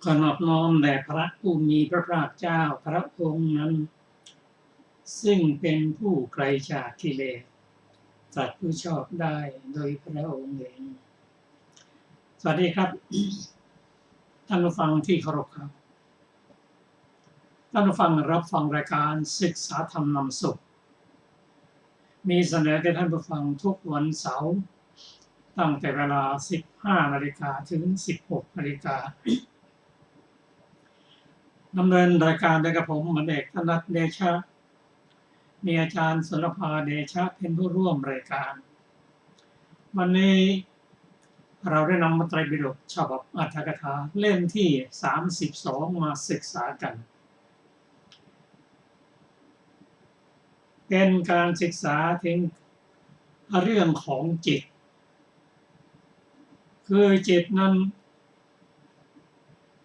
ขอนอบน้อมแด่พระผู้มีพระภาคเจ้าพระองค์นั้นซึ่งเป็นผู้ไกลจากกิเลสตรัสผู้ชอบได้โดยพระองค์เองสวัสดีครับท่านผู้ฟังที่เคารพครับท่านผู้ฟังรับฟังรายการศึกษาธรรมนำสุขมีเสนอแก่ท่านผู้ฟังทุกวันเสาร์ตั้งแต่เวลา 15 นาฬิกาถึง 16 นาฬิกาดำเนินรายการโดยกับผมหมันเอกธนัทเดชะมีอาจารย์สุรภาเดชะเป็นผู้ร่วมรายการวันนี้เราได้นำมัตไตรปิฎกฉบับอรรถกถาเล่มที่ 32 มาศึกษากันเป็นการศึกษาถึงเรื่องของจิตคือจิตนั้น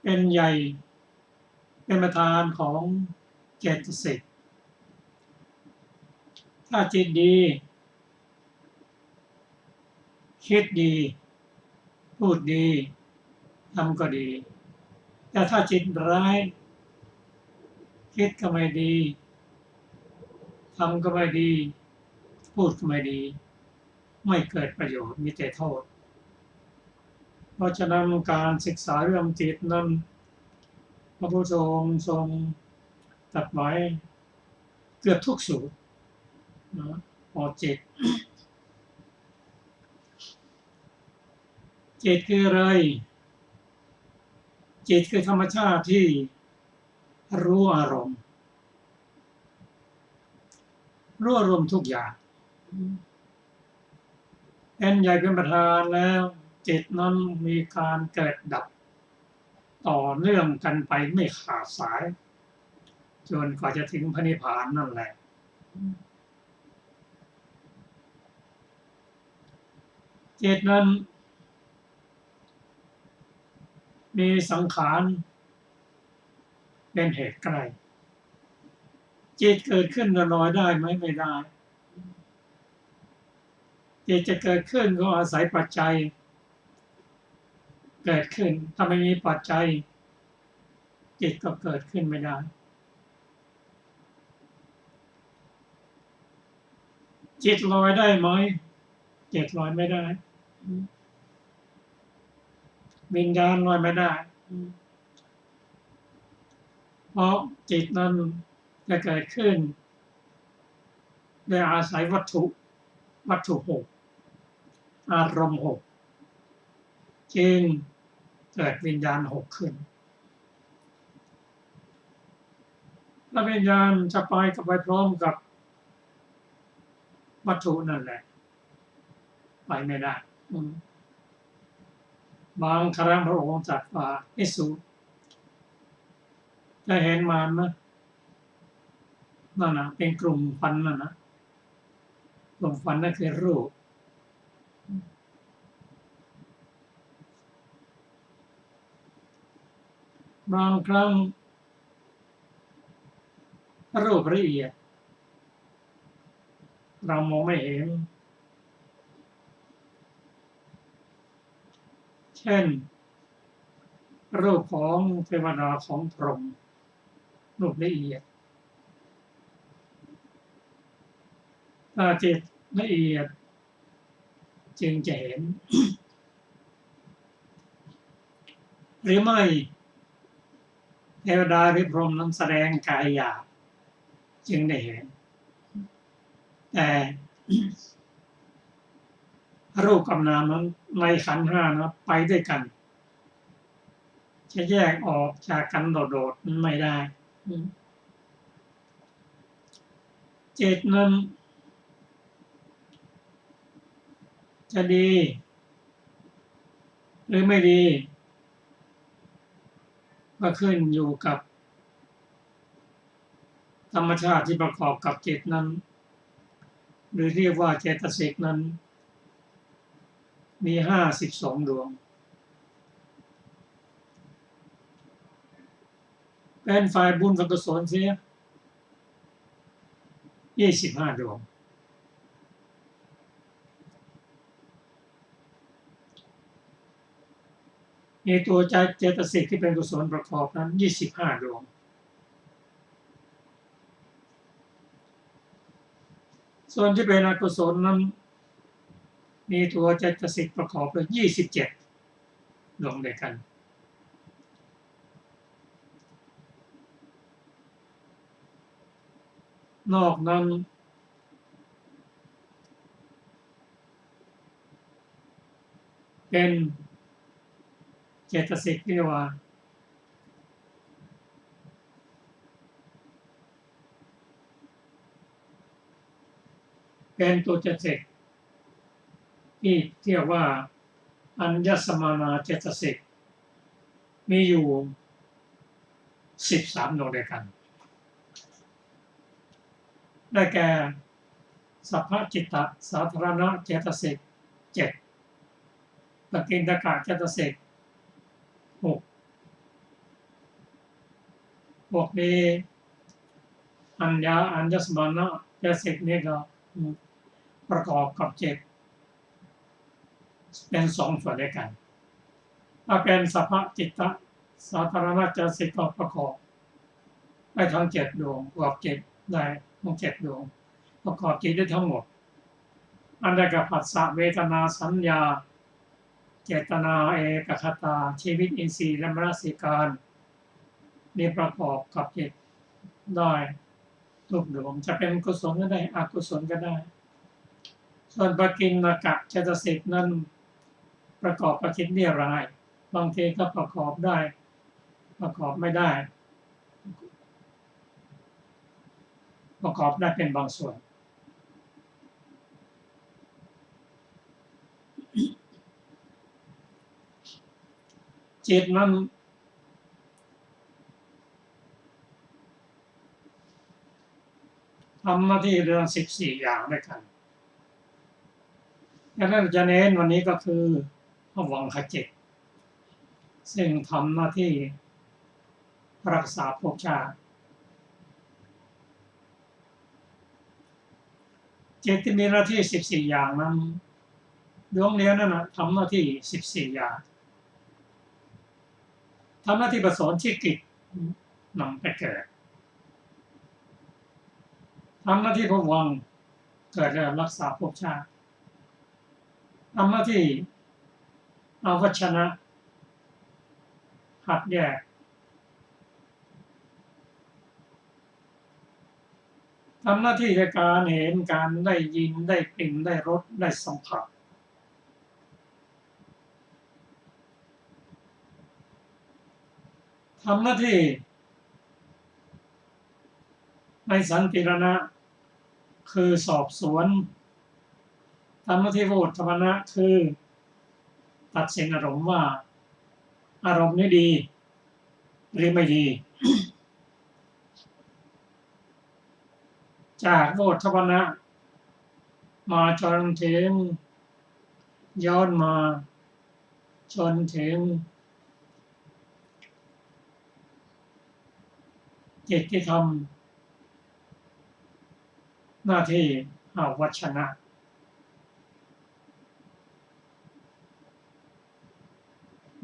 เป็นใหญ่เป็นประธานของเจตสิกถ้าจิตดีคิดดีพูดดีทำก็ดีแต่ถ้าจิตร้ายคิดก็ไม่ดีทำก็ไม่ดีพูดก็ไม่ดีไม่เกิดประโยชน์มีแต่โทษเพราะฉะนั้นการศึกษาเรื่องจิตนั้นพระพุทธองค์ทรงตรัสไว้เกือบทุกสูตรนะพอจิตจิตคืออะไรจิตคือธรรมชาติที่รู้อารมณ์ทุกอย่างเป็นใหญ่เป็นประธานแล้วจิตนั้นมีการเกิดดับต่อเนื่องกันไปไม่ขาดสายจนกว่าจะถึงพระนิพพานนั่นแหละจิตนั้นมีสังขารเป็นเหตุใกล้จิตเกิดขึ้นลอยได้ไหมไม่ได้จิตจะเกิดขึ้นก็อาศัยปัจจัยเกิดขึ้นถ้าไม่มีปัจจัยจิตก็เกิดขึ้นไม่ได้จิตลอยได้ไหมจิตลอยไม่ได้วิญญาณลอยไม่ได้เพราะจิตนั้นจะเกิดขึ้นโดยอาศัยวัตถุหกอารมณ์หกจึงเกิดวิญญาณหกขึ้นและวิญญาณจะไปกับไปพร้อมกับวัตถุนั่นแหละไปไม่ได้บางครั้งพระองค์ตรัสว่าภิกษุจะเห็นมารไหมนั่นนะเป็นกลุ่มควันนั่นนะกลุ่มควันนั่นคือรูปบางครั้งรูปละเอียดเรามองไม่เห็นเช่นรูปของเทวดาของพรหมรูปละเอียดถ้าจิตละเอียดจึงจะเห็น หรือไม่เทวดาหรือพรหมนั้นแสดงกายหยาบจึงได้เห็นแต่รูปกับนามนั้นในขันธ์ห้านะไปด้วยกันจะแยกออกจากกันโดดๆไม่ได้จิตนั้นจะดีหรือไม่ดีก็ขึ้นอยู่กับธรรมชาติที่ประกอบกับจิตนั้นหรือเรียกว่าเจตสิกนั้นมี52 ดวงเป็นฝ่ายบุญกุศลเสีย25 ดวง มีตัวใจเจตสิกที่เป็นกุศลประกอบนั้น25 ดวงส่วนที่เป็นอกุศลนั้นมีตัวเจตสิกประกอบด้วย27 ดวงด้วยกันนอกนั้นเป็นเจตสิกที่เรียกว่าเป็นตัวเจตสิกที่เรียกว่าอัญญสมานาเจตสิกมีอยู่13 ดวงด้วยกันได้แก่สัพพจิตตสาธารณเจตสิก7ปกิณฑกะเจตสิก6พวกนี้อัญญสมานะเจตสิกนี่ก็ประกอบกับ7เป็น2 ส่วนด้วยกันถ้าเป็นสัพพจิตตสาธารณเจตสิกก็ประกอบได้ทั้ง7 ดวงประกอบ7ได้ทั้ง7 ดวงประกอบจิตได้ทั้งหมดอันใดกับผัสสะเวทนาสัญญาเจตนาเอกคตาชีวิตอินทรีย์และมนสิการนี่ประกอบกับจิตได้ทุกดวงจะเป็นกุศลก็ได้อกุศลก็ได้ส่วนปกิณฑกะเจตสิกนั้นประกอบกับจิตเรียรายบางทีก็ประกอบได้ประกอบไม่ได้ประกอบได้เป็นบางส่วนจิตนั้นทำหน้าที่เรื่อง14 อย่างด้วยกันและที่จะเน้นวันนี้ก็คือภวังคจิตซึ่งทำหน้าที่รักษาภพชาติจิตที่มีหน้าที่14 อย่างนั้นดวงเดียวนั่นนะทำหน้าที่14 อย่างทำหน้าที่ประสอนชิกิจนำไปเกิดทำหน้าที่ภวังค์เกิดแล้วรักษาภพชาติทำหน้าที่อวัชนะหัดแยกทำหน้าที่ในการเห็นการได้ยินได้กลิ่นได้รสได้สัมผัสทำหน้าที่ในสันติรณะคือสอบสวนทำหน้าที่โหวตธรรมนะคือตัดสินอารมณ์ว่าอารมณ์นี้ดีหรือไม่ดีจากโหวตธรรมนะมาจนถึงย้อนมาจนถึงจิตที่ทำหน้าที่อวัชนะ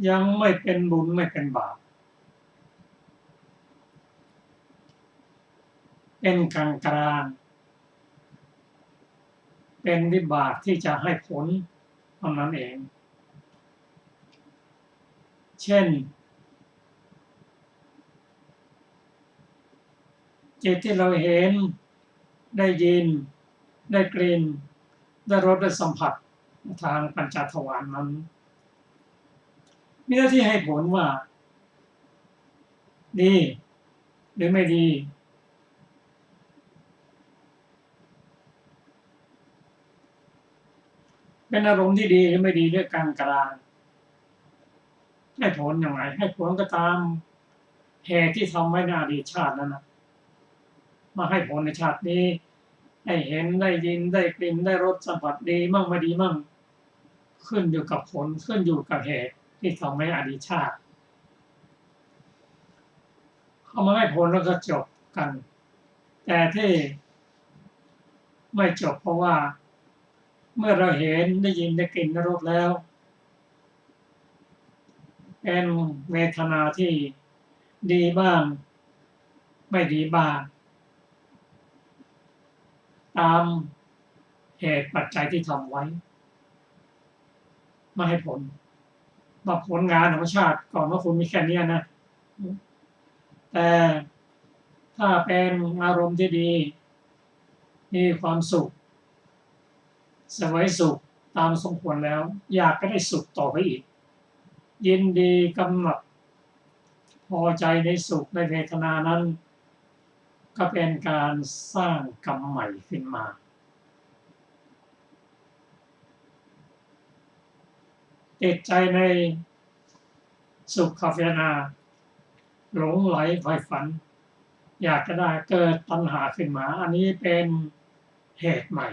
ยังไม่เป็นบุญไม่เป็นบาปเป็นกลางกลางเป็นวิบากที่จะให้ผลเท่านั้นเองเช่นจิตที่เราเห็นได้ยินได้กลิ่นได้รสได้สัมผัสทางปัญจทวารนั้นมีหน้าที่ให้ผลว่าดีหรือไม่ดีเป็นอารมณ์ที่ดีหรือไม่ดีด้วยกลางกลางให้ผลอย่างไรให้ผลก็ตามเหตุที่ทำไว้ในอดีตชาตินั้นนะมาให้ผลในชาตินี้ให้เห็นได้ยินได้กลิ่นได้รสสัมผัสดีมั่งไม่ดีมั่งขึ้นอยู่กับผลขึ้นอยู่กับเหตุที่ทำไว้อดีตชาติเขามาให้ผลแล้วก็จบกันแต่ที่ไม่จบเพราะว่าเมื่อเราเห็นได้ยินได้กลิ่นได้รสแล้ว เป็นเวทนาที่ดีบ้างไม่ดีบ้างตามเหตุปัจจัยที่ทำไว้มาให้ผลมาผลงานของชาติก่อนว่าคุณมีแค่นี้นะแต่ถ้าเป็นอารมณ์ที่ดีมีความสุขเสวยสุขตามสมควรแล้วอยากก็ได้สุขต่อไปอีกยินดีกำหนัดพอใจในสุขในเวทนานั้นก็เป็นการสร้างกรรมใหม่ขึ้นมาติดใจในสุขเวทนาหลงไหลใฝ่ฝันอยากจะได้เกิดตัณหาขึ้นมาอันนี้เป็นเหตุใหม่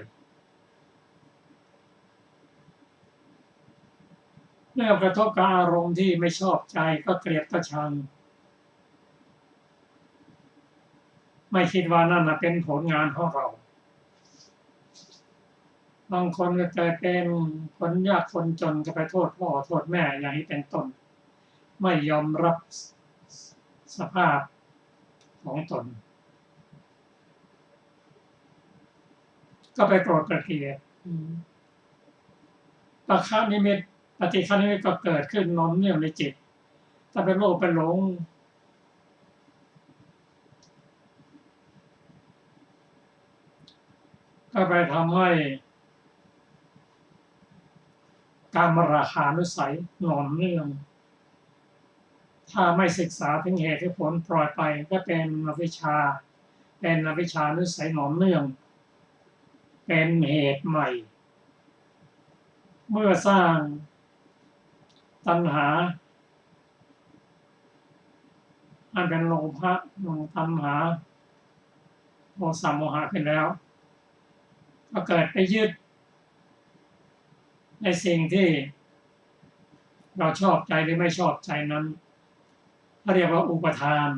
เมื่อกระทบกับอารมณ์ที่ไม่ชอบใจก็เกลียดก็ชังไม่คิดว่านั่นเป็นผลงานของเราบางคนก็เกิดเป็นคนยากคนจนก็ไปโทษพ่อโทษแม่อย่างนี้เป็นต้นไม่ยอมรับสภาพของตนก็ไปโกรธเกลียดปะฆานิมิตปฏิฆานิมิตก็เกิดขึ้นนอนเนื่องในจิตถ้าเป็นโลภเป็นหลงก็ไปทำให้การมราคานุสัยนอนเนื่องถ้าไม่ศึกษาถึงเหตุผลปล่อยไปก็เป็นอวิชชานุสัยนอนเนื่องเป็นเหตุใหม่เมื่อสร้างตัณหาอันเป็นโลภะตัณหาโมสะโมหะขึ้นแล้วก็เกิดไปยึดในสิ่งที่เราชอบใจหรือไม่ชอบใจนั้นเขาเรียกว่าอุปทาน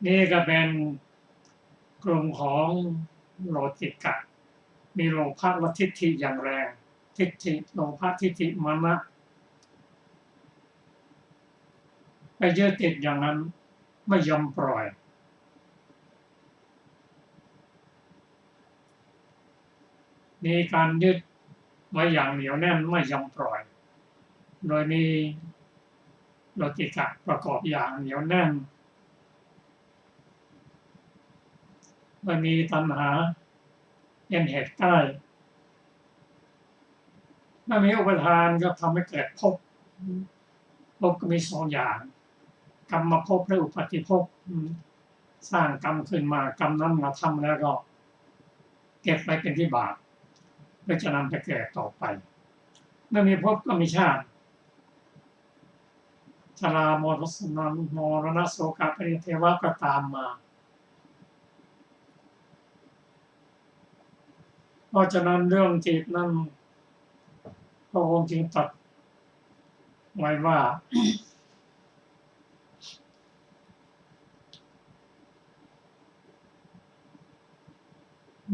นี่ก็เป็นกลุ่มของโลจิกะมีโลภะและทิฏฐิอย่างแรงทิฏฐิโลภะทิฏฐิมานะไปยึดติดอย่างนั้นไม่ยอมปล่อยมีการยึดไว้อย่างเหนียวแน่นไม่ยอมปล่อยโดยมีโลจิกะประกอบอย่างเหนียวแน่นไม่มีตัณหาเป็นเหตุใกล้ไม่มีอุปทานก็ทำให้เกิดภพก็มีสองอย่างกรรมภพและอุปาทิภพสร้างกรรมขึ้นมากรรมนั้นมาทำแล้วก็เก็บไว้เป็นวิบากเพื่อจะนำไปเกิดต่อไปไม่มีภพก็มีชาติชรามรณะโศกปริเทวะก็ตามมาเพราะฉะนั้นเรื่องจิตนั้นพระองค์จึงตรัสไว้ว่า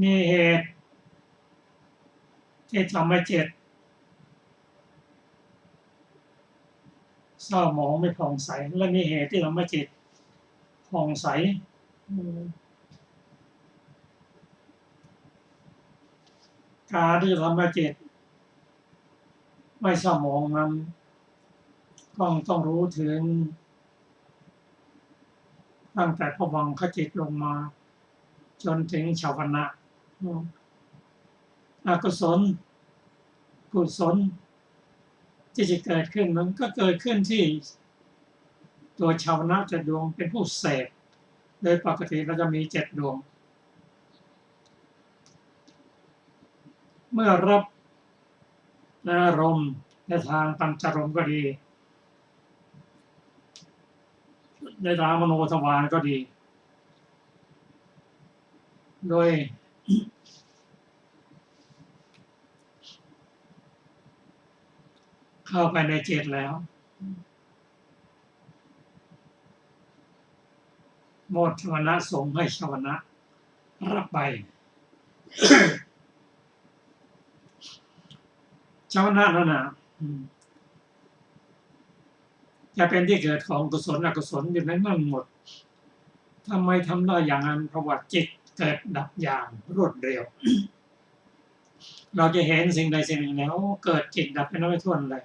มีเหตุที่ทำให้จิตเศร้าหมองไม่ผ่องใสและมีเหตุที่ทำให้จิตผ่องใสการที่ทำให้จิตไม่เศร้าหมองนั้นต้องรู้ถึงตั้งแต่ภวังคจิตลงมาจนถึงชาวนะอกุศลกุศลที่จะเกิดขึ้นนั้นก็เกิดขึ้นที่ตัวชาวนะ7 ดวงเป็นผู้เสพโดยปกติเราจะมี7 ดวงเมื่อรับอารมณ์ในทางปัญจารมณ์ก็ดีในทางมโนทวารก็ดีโดยเข้าไปในจิตแล้วโมทชวนะส่งให้ชวนะรับไป ชวนะนั่นน่ะ จะเป็นที่เกิดของกุศลอกุศลอยู่ในนั่นหมดทำไมทำได้อย่างนั้นเพราะว่าจิตเกิดดับอย่างรวดเร็ว เราจะเห็นสิ่งใดสิ่งหนึ่งแล้วเกิดจิตดับไปน้อยท่วนเลย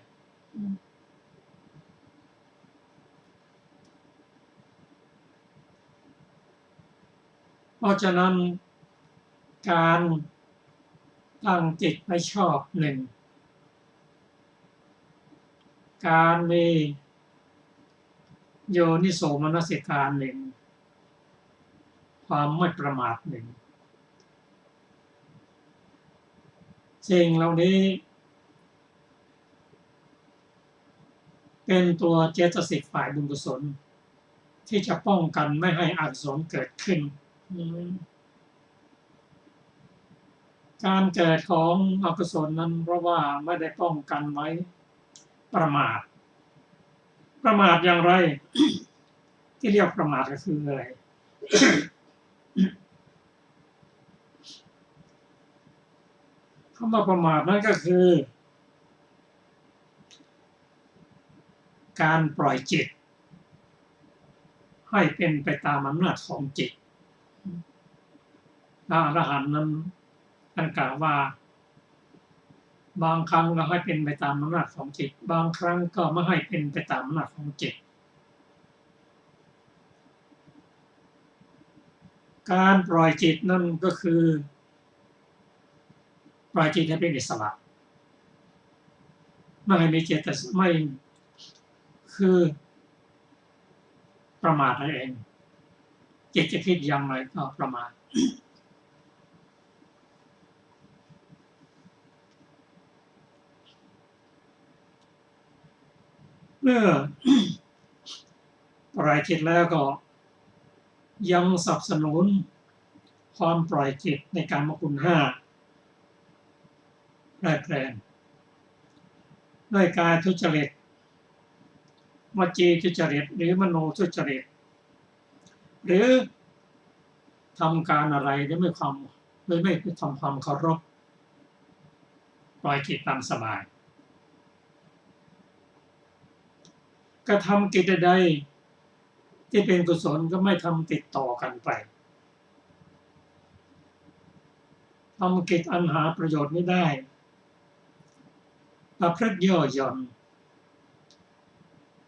เพราะฉะนั้นการตั้งจิตไปชอบหนึ่งการมีโยนิโสมนสิการหนึ่งความไม่ประมาทหนึ่งสิ่งเหล่านี้เป็นตัวเจตสิกฝ่ายบุญกุศลที่จะป้องกันไม่ให้อกุศลเกิดขึ้นการเกิดของอกุศลนั้นเพราะว่าไม่ได้ป้องกันไว้ประมาทอย่างไร ที่เรียกประมาทก็คืออะไร คำว่าประมาทนั่นก็คือการปล่อยจิตให้เป็นไปตามอำนาจของจิตพระอรหันต์นั้นท่านกล่าวว่าบางครั้งก็ให้เป็นไปตามอำนาจของจิตบางครั้งก็ไม่ให้เป็นไปตามอำนาจของจิตการปล่อยจิตนั่นก็คือปล่อยจิตให้เป็นอิสระไม่ให้มีเจตสิกไม่คือประมาทนั่นเองจิตจะคิดอย่างไรก็ประมาทเมื่อปล่อยจิตแล้วก็ยังสนับสนุนความปล่อยจิตในการมคุณห้าได้แปลงด้วยกายทุจริตวจีทุจริตหรือมโนทุจริตหรือทำการอะไรโดยไม่ทำความเคารพปล่อยจิตตามสบายกระทำกิจใดที่เป็นกุศลก็ไม่ทำติดต่อกันไปทำกิจอันหาประโยชน์ไม่ได้ประพฤติย่อหย่อน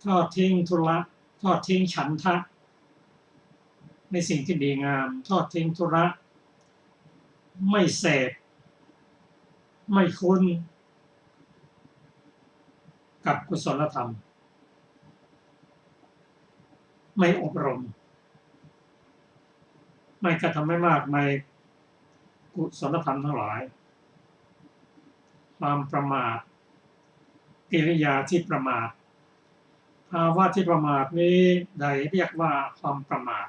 ทอดทิ้งธุระทอดทิ้งฉันทะในสิ่งที่ดีงามทอดทิ้งธุระไม่เสพไม่คุ้นกับกุศลธรรมไม่อบรมไม่กระทำให้มากในกุศลธรรมทั้งหลายความประมาทกิริยาที่ประมาทภาวะที่ประมาทนี้ใดเรียกว่าความประมาท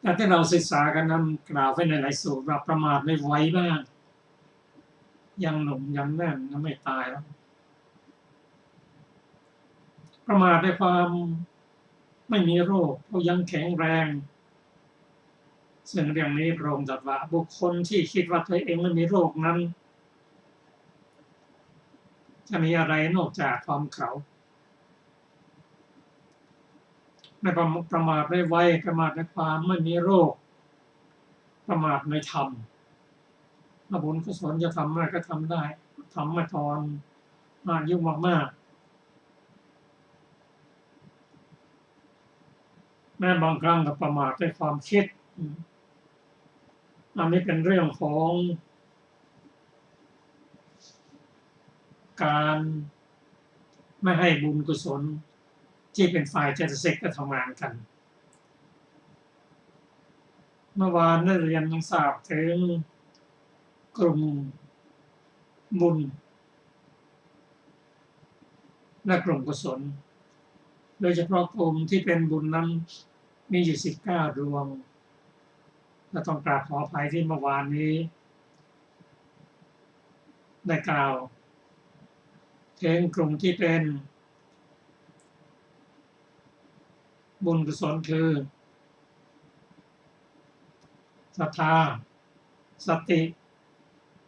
แต่ที่เราศึกษากันนั้นกล่าวไว้ในหลายสูตรว่าประมาทในวัยบ้างยังหนุ่มยังแน่นยังไม่ตายแล้วประมาทในความไม่มีโรคเขายังแข็งแรงซึ่งเรื่องนี้พระองค์ตรัสว่าบุคคลที่คิดว่าตัวเองไม่มีโรคนั้นจะมีอะไรนอกจากความเขาไม่ประมาทในวัยประมาทในความไม่มีโรคประมาทในธรรมบุญกุศลจะทำอะไรก็ทำได้ทำมาตอนอายุมากแม้บางครั้งก็ประมาทในความคิดอันนี้เป็นเรื่องของการไม่ให้บุญกุศลที่เป็นฝ่ายเจตสิกก็ทำงานกันเมื่อวานได้เรียนยังทราบถึงกลุ่มบุญและกลุ่มกุศลโดยเฉพาะกลุ่มที่เป็นบุญนั้นมีอยู่19 ดวงและต้องกราบขออภัยที่เมื่อวานนี้ได้กล่าวถึงกลุ่มที่เป็นบุญกุศลคือศรัทธาสติ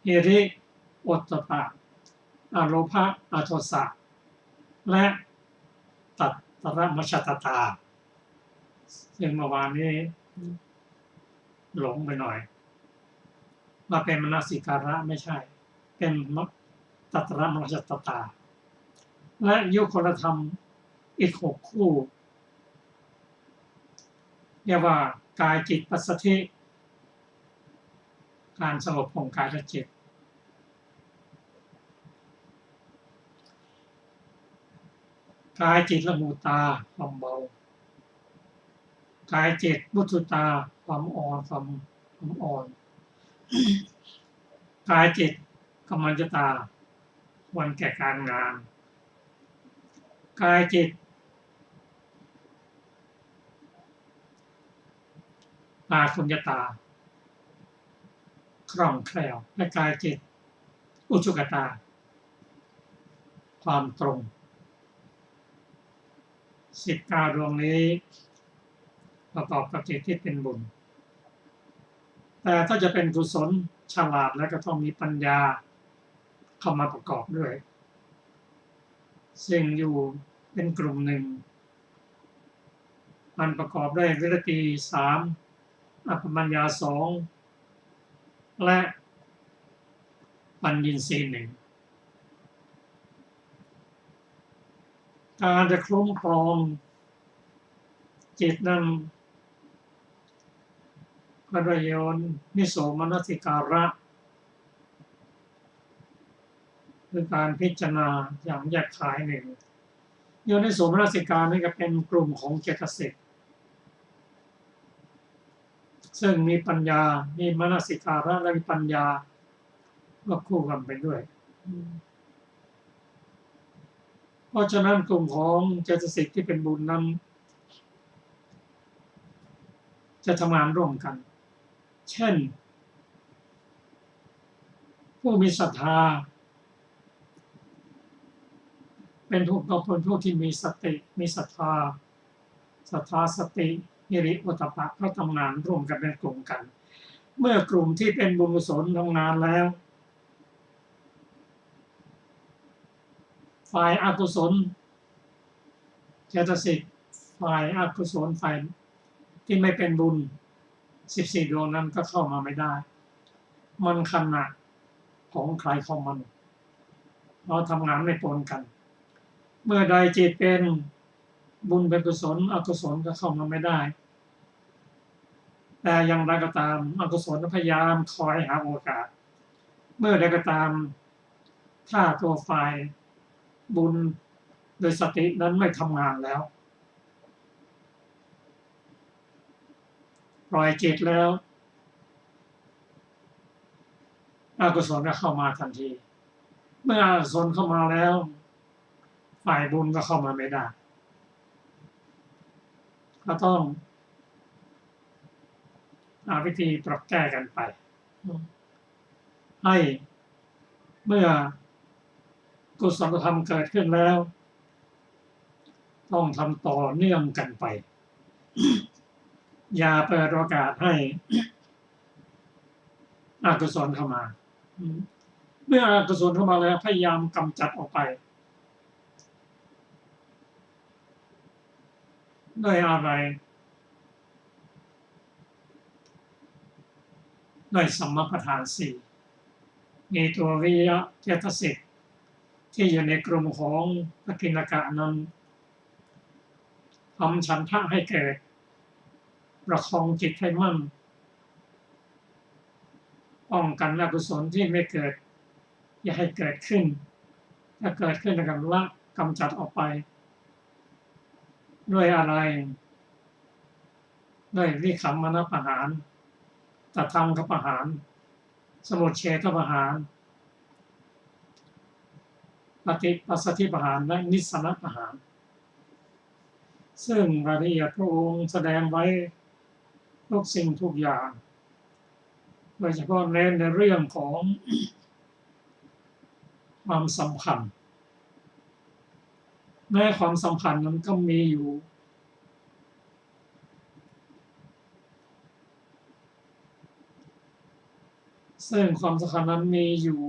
หิริโอตตัปปะ อโลภะอโทสะและตัตระมชตตาซึ่งเมื่อวานนี้หลงไปหน่อยว่าเป็นมนสิการะไม่ใช่เป็นตัตระมชตตาและยุคลธรรมอีก6 คู่เรียกว่ากายจิตปัสสธิการสงบของกายและจิตกายจิตละมุตาความเบากายจิตมุทุตาความอ่อนความอ่อนกายจิตกัมมัญญตาควรแก่การงานกายจิตตาคุญญตาคล่องแคล่วและกายจิตอุจุกตาความตรง19 ดวงนี้ประกอบกับจิตที่เป็นบุญแต่ถ้าจะเป็นกุศลฉลาดแล้วก็ต้องมีปัญญาเข้ามาประกอบด้วยซึ่งอยู่เป็นกลุ่มหนึ่งมันประกอบด้วยวิรติ3อัปปมัญญา2และปัญญินทรีย์1การจะคุ้มครองจิตนั้นก็โดยโยนิโสมนสิการะคือการพิจารณาอย่างแยกขายหนึ่งโยนิโสมนสิการนี่ก็เป็นกลุ่มของเจตสิกซึ่งมีปัญญามีมนสิการะและมีปัญญาก็คู่กันไปด้วยเพราะฉะนั้นกลุ่มของเจตสิกที่เป็นบุญนั้นจะทำงานร่วมกันเช่นผู้มีศรัทธาเป็นผู้ที่มีสติมีศรัทธาสติหิริโอตตัปปะก็ทำงานร่วมกันเป็นกลุ่มกันเมื่อกลุ่มที่เป็นบุญกุศลทำงานแล้วฝ่ายอกุศลเจตสิกฝ่ายอกุศลฝ่ายที่ไม่เป็นบุญ14 ดวงนั้นก็เข้ามาไม่ได้มันขณะของใครของมันเราทำงานไม่ปนกันเมื่อใดจิตเป็นบุญเป็นกุศลอกุศลก็เข้ามาไม่ได้แต่อย่างไรก็ตามอกุศลพยายามคอยหาโอกาสเมื่อใดก็ตามถ้าตัวฝ่ายบุญโดยสตินั้นไม่ทำงานแล้วปล่อยจิตแล้วอกุศลก็เข้ามาทันทีเมื่ออกุศลเข้ามาแล้วฝ่ายบุญก็เข้ามาไม่ได้ก็ต้องหาวิธีปรับแก้กันไปให้เมื่อกุศลธรรมเกิดขึ้นแล้วต้องทำต่อเนื่องกันไปอย่าเปิดโอกาสให้อกุศลเข้ามาเมื่ออกุศลเข้ามาแล้วพยายามกำจัดออกไปด้วยอะไรด้วยสัมมาประธาน4มีตัววิริยะเจตสิกที่อยู่ในกลุ่มของปกิณกะนั้นทำฉันทะให้เกิดประคองจิตให้มั่นป้องกันอกุศลที่ไม่เกิดอย่าให้เกิดขึ้นถ้าเกิดขึ้นก็ละกำจัดออกไปด้วยอะไรด้วยวิคัมมนประหารตัทังคประหารสมุจเฉทประหารปฏิปัสสธิประหารและนิสสนประหารซึ่งรายละเอียดพระองค์แสดงไว้ทุกสิ่งทุกอย่างโดยเฉพาะเน้นในเรื่องของความสัมพันธ์แม้ความสัมพันธ์นั้นก็มีอยู่ซึ่งความสัมพันธ์นั้นมีอยู่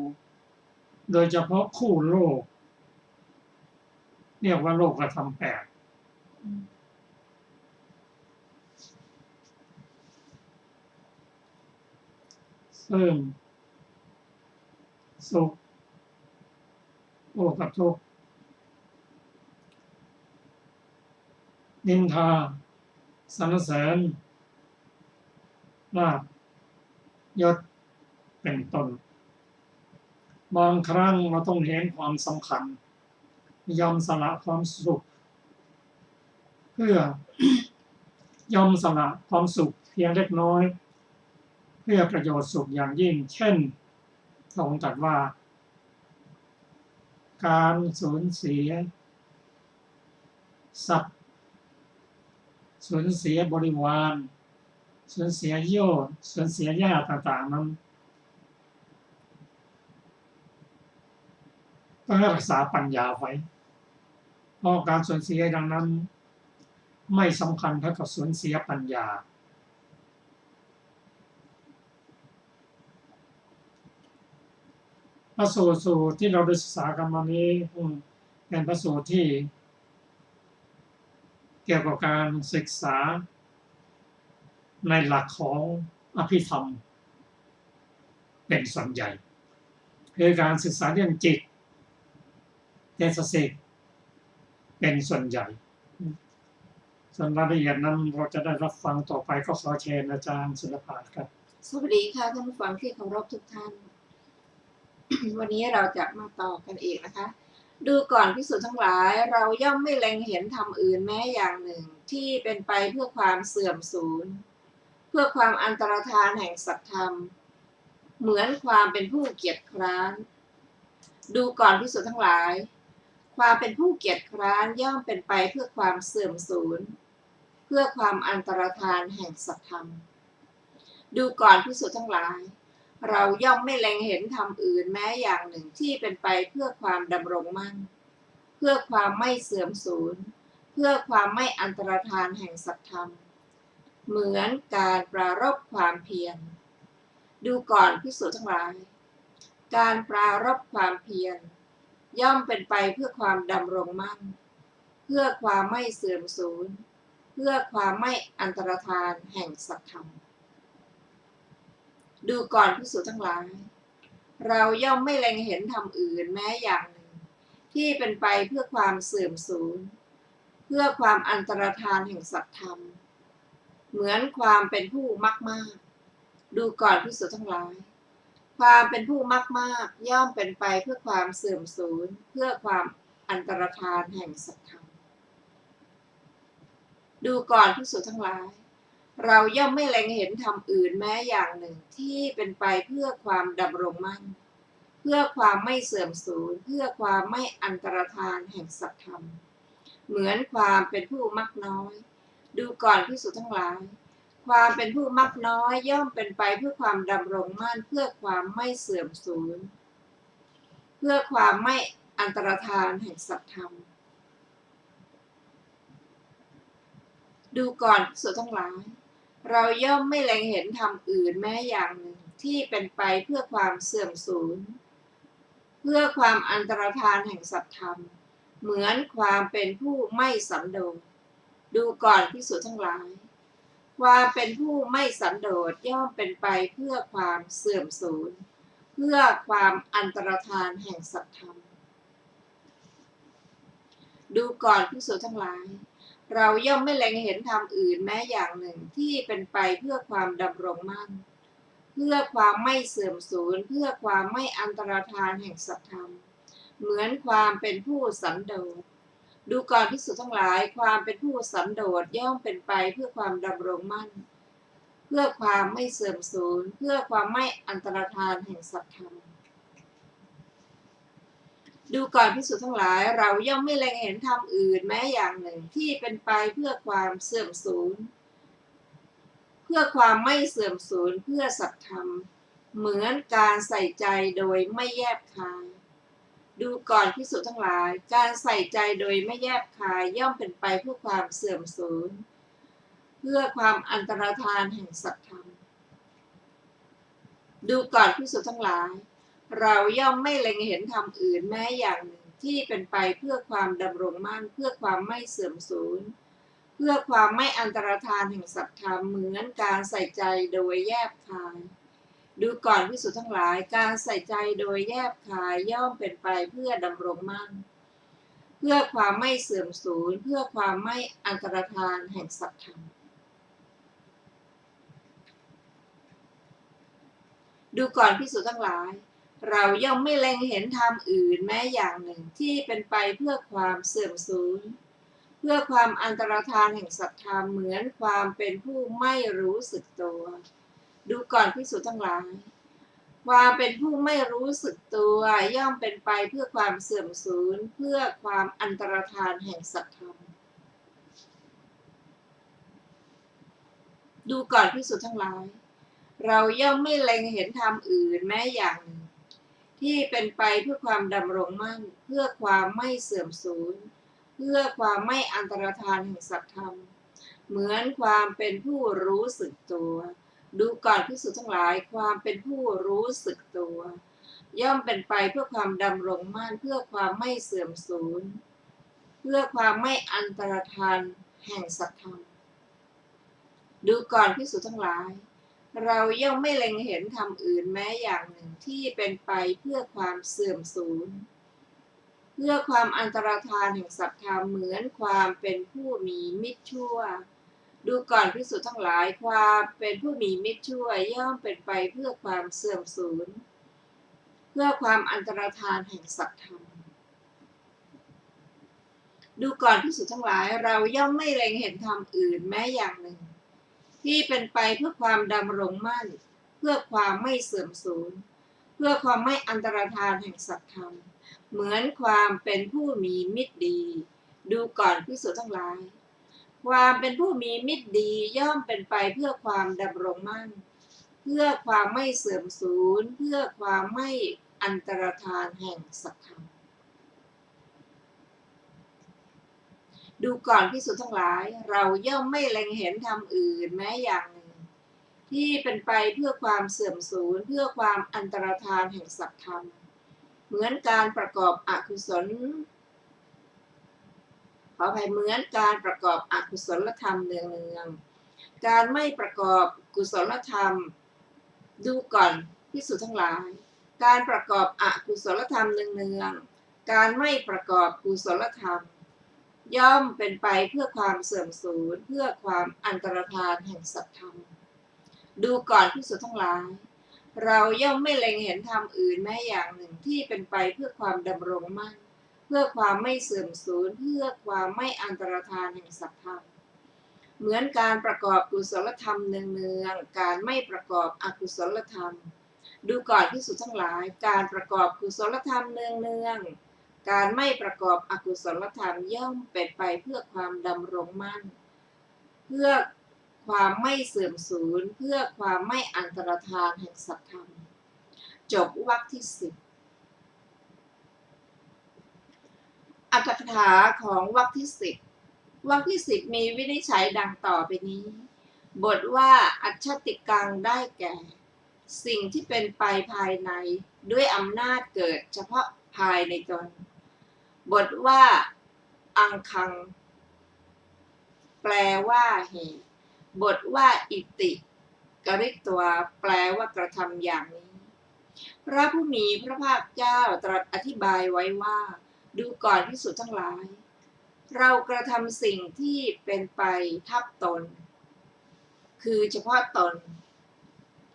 โดยเฉพาะคู่โลกเรียกว่าโลกธรรมแปดซึ่งสุขโอกับทุกข์นินทาสรรเสริญลาภยศเป็นต้นบางครั้งเราต้องเห็นความสำคัญยอมสละความสุขเพื่อยอมสละความสุขเพียงเล็กน้อยเพื่อประโยชน์สุขอย่างยิ่งเช่นพระองค์ตรัสว่าการสูญเสียทรัพย์สูญเสียบริวารสูญเสียโยชน์สูญเสียญาติต่างๆนั้นต้องรักษาปัญญาไว้เพราะการสูญเสียดังนั้นไม่สำคัญเท่ากับสูญเสียปัญญาพระสูตรที่เราได้ศึกษากันมานี้เป็นพระสูตรที่เกี่ยวกับการศึกษาในหลักของอภิธรรมเป็นส่วนใหญ่คือการศึกษาเรื่องจิตเจตสิกเป็นส่วนใหญ่ส่วนรายละเอียดนั้นเราจะได้รับฟังต่อไปก็ขอเชิญอาจารย์ศิลปะครับสวัสดีค่ะท่านผู้ฟังที่เคารพทุกท่าน วันนี้เราจะมาต่อกันอีกนะคะดูก่อนภิกษุทั้งหลายเราย่อมไม่เล็งเห็นธรรมอื่นแม้อย่างหนึ่งที่เป็นไปเพื่อความเสื่อมสูญเพื่อความอันตรธานแห่งสัตธรรมเหมือนความเป็นผู้เกียจคร้านดูก่อนภิกษุทั้งหลายความเป็นผู้เกียจคร้านย่อมเป็นไปเพื่อความเสื่อมสูญเพื่อความอันตรธานแห่งสัตธรรมดูก่อนภิกษุทั้งหลายเราย่อมไม่เล็งเห็นธรรมอื่นแม้อย่างหนึ่งที่เป็นไปเพื่อความดำรงมั่นเพื่อความไม่เสื่อมสูญเพื่อความไม่อันตรธานแห่งสัตธรรมเหมือนการปรารภความเพียรดูก่อนภิกษุทั้งหลายการปรารภความเพียรย่อมเป็นไปเพื่อความดำรงมั่นเพื่อความไม่เสื่อมสูญเพื่อความไม่อันตรธานแห่งสัตธรรมดูก่อนภิกษุทั้งหลายเราย่อมไม่เล็งเห็นธรรมอื่นแม้อย่างหนึ่งที่เป็นไปเพื่อความเสื่อมสูญเพื่อความอันตรธานแห่งสัตธรรมเหมือนความเป็นผู้มากๆดูก่อนภิกษุทั้งหลายความเป็นผู้มากๆย่อมเป็นไปเพื่อความเสื่อมสูญเพื่อความอันตรธานแห่งสัตธรรมดูก่อนภิกษุทั้งหลายเราย่อมไม่เล็งเห็นธรรมอื่นแม้อย่างหนึ่งที่เป็นไปเพื่อความดำรงมั่นเพื่อความไม่เสื่อมสูญเพื่อความไม่อันตรธานแห่งสัตธรรมเหมือนความเป็นผู้มักน้อยดูก่อนภิกษุทั้งหลายความเป็นผู้มักน้อยย่อมเป็นไปเพื่อความดำรงมั่นเพื่อความไม่เสื่อมสูญเพื่อความไม่อันตรธานแห่งสัตธรรมดูก่อนภิกษุทั้งหลายเราย่อมไม่เล็งเห็นธรรมอื่นแม้อย่างหนึ่งที่เป็นไปเพื่อความเสื่อมสูญเพื่อความอันตรธานแห่งสัตธรรมเหมือนความเป็นผู้ไม่สันโดษดูก่อนภิกษุทั้งหลายความเป็นผู้ไม่สันโดษย่อมเป็นไปเพื่อความเสื่อมสูญเพื่อความอันตรธานแห่งสัตธรรมดูก่อนภิกษุทั้งหลายเราย่อมไม่เล็งเห็นธรรมอื่นแม้อย่างหนึ่งที่เป็นไปเพื่อความดำรงมั่นเพื่อความไม่เสื่อมสูญเพื่อความไม่อันตรธานแห่งสัตธรรมเหมือนความเป็นผู้สันโดษดูก่อนภิกษุทั้งหลายความเป็นผู้สันโดษย่อมเป็นไปเพื่อความดำรงมั่นเพื่อความไม่เสื่อมสูญเพื่อความไม่อันตรธานแห่งสัตธรรมดูก่อนภิกษุทั้งหลายเราย่อมไม่เล็งเห็นธรรมอื่นแม้อย่างหนึ่งที่เป็นไปเพื่อความเสื่อมสูญเพื่อความไม่เสื่อมสูญเพื่อสัตธรรมเหมือนการใส่ใจโดยไม่แยบคายดูก่อนภิกษุทั้งหลายการใส่ใจโดยไม่แยบคายย่อมเป็นไปเพื่อความเสื่อมสูญเพื่อความอันตรธานแห่งสัตธรรมดูก่อนภิกษุทั้งหลาย เราย่อมไม่เล็งเห็นธรรมอื่นแม้อย่างหนึ่งที่เป็นไปเพื่อความดำรงมั่นเพื่อความไม่เสื่อมสูญเพื่อความไม่อันตรธานแห่งสัตธรรมเหมือนการใส่ใจโดยแยบคายดูก่อนภิกษุทั้งหลายการใส่ใจโดยแยบคายย่อมเป็นไปเพื่อดำรงมั่นเพื่อความไม่เสื่อมสูญเพื่อความไม่อันตรธานแห่งสัตธรรมดูก่อนภิกษุทั้งหลายเราย่อมไม่เล็งเห็นธรรมอื่นแม้อย่างหนึ่งที่เป็นไปเพื่อความเสื่อมสูญเพื่อความอันตรธานแห่งสัตธรรมเหมือนความเป็นผู้ไม่รู้สึกตัวดูก่อนภิกษุทั้งหลายความเป็นผู้ไม่รู้สึกตัวย่อมเป็นไปเพื่อความเสื่อมสูญเพื่อความอันตรธานแห่งสัตธรรมดูก่อนภิกษุทั้งหลายเราย่อมไม่เล็งเห็นธรรมอื่นแม้อย่างหนึ่งที่เป็นไปเพื่อความดำรงมั่นเพื่อความไม่เสื่อมสูญเพื่อความไม่อันตรธานแห่งสัตธรรมเหมือนความเป็นผู้รู้สึกตัวดูก่อนภิกษุทั้งหลายความเป็นผู้รู้สึกตัวย่อมเป็นไปเพื่อความดำรงมั่นเพื่อความไม่เสื่อมสูญเพื่อความไม่อันตรธานแห่งสัตธรรมดูก่อนภิกษุทั้งหลายเราย่อมไม่เล็งเห็นธรรมอื่นแม้อย่างหนึ่งที่เป็นไปเพื่อความเสื่อมสูญเพื่อความอันตรธานแห่งสัตธรรมเหมือนความเป็นผู้มีมิตรชั่วดูก่อนภิกษุทั้งหลายความเป็นผู้มีมิตรชั่วย่อมเป็นไปเพื่อความเสื่อมสูญเพื่อความอันตรธานแห่งสัตธรรมดูก่อนภิกษุทั้งหลายเราย่อมไม่เล็งเห็นธรรมอื่นแม้อย่างหนึ่งที่เป็นไปเพื่อความดำรงมั่นเพื่อความไม่เสื่อมสูญเพื่อความไม่อันตรธานแห่งสัตธรรมเหมือนความเป็นผู้มีมิตรดีดูก่อนภิกษุทั้งหลายความเป็นผู้มีมิตรดีย่อมเป็นไปเพื่อความดำรงมั่นเพื่อความไม่เสื่อมสูญเพื่อความไม่อันตรธานแห่งสัตธรรมดูก่อนภิกษุทั้งหลายเราย่อมไม่เล็งเห็นธรรมอื่นแม้อย่างหนึ่งที่เป็นไปเพื่อความเสื่อมสูญเพื่อความอันตรธานแห่งสัตธรรมเหมือนการประกอบอกุศลขออภัยเหมือนการประกอบอกุศลธรรมเนืองๆการไม่ประกอบกุศลธรรมดูก่อนภิกษุทั้งหลายการประกอบอกุศลธรรมเนืองๆการไม่ประกอบกุศลธรรมย่อมเป็นไปเพื่อความเสื่อมสูญเพื่อความอันตรธานแห่งสัตธรรมดูก่อนภิกษุทั้งหลายเราย่อมไม่เล็งเห็นธรรมอื่นแม้อย่างหนึ่งที่เป็นไปเพื่อความดำรงมั่นเพื่อความไม่เสื่อมสูญเพื่อความไม่อันตรธานแห่งสัตธรรมเหมือนการประกอบกุศลธรรมเนืองๆการไม่ประกอบอกุศลธรรมดูก่อนภิกษุทั้งหลายการประกอบกุศลธรรมเนืองๆการไม่ประกอบอกุศลธรรมย่อมเป็นไปเพื่อความดำรงมั่นเพื่อความไม่เสื่อมสูญเพื่อความไม่อันตรธานแห่งสัตธรรมจบวรรคที่10อรรถกถาของวรรคที่10วรรคที่10มีวินิจฉัยดังต่อไปนี้บทว่าอัจฉติกังได้แก่สิ่งที่เป็นไปภายในด้วยอำนาจเกิดเฉพาะภายในตนบทว่าอังคังแปลว่าเหตุบทว่าอิติกริตวาแปลว่ากระทำอย่างนี้พระผู้มีพระภาคเจ้าตรัสอธิบายไว้ว่าดูก่อนภิกษุทั้งหลายเรากระทำสิ่งที่เป็นไปทับตนคือเฉพาะตน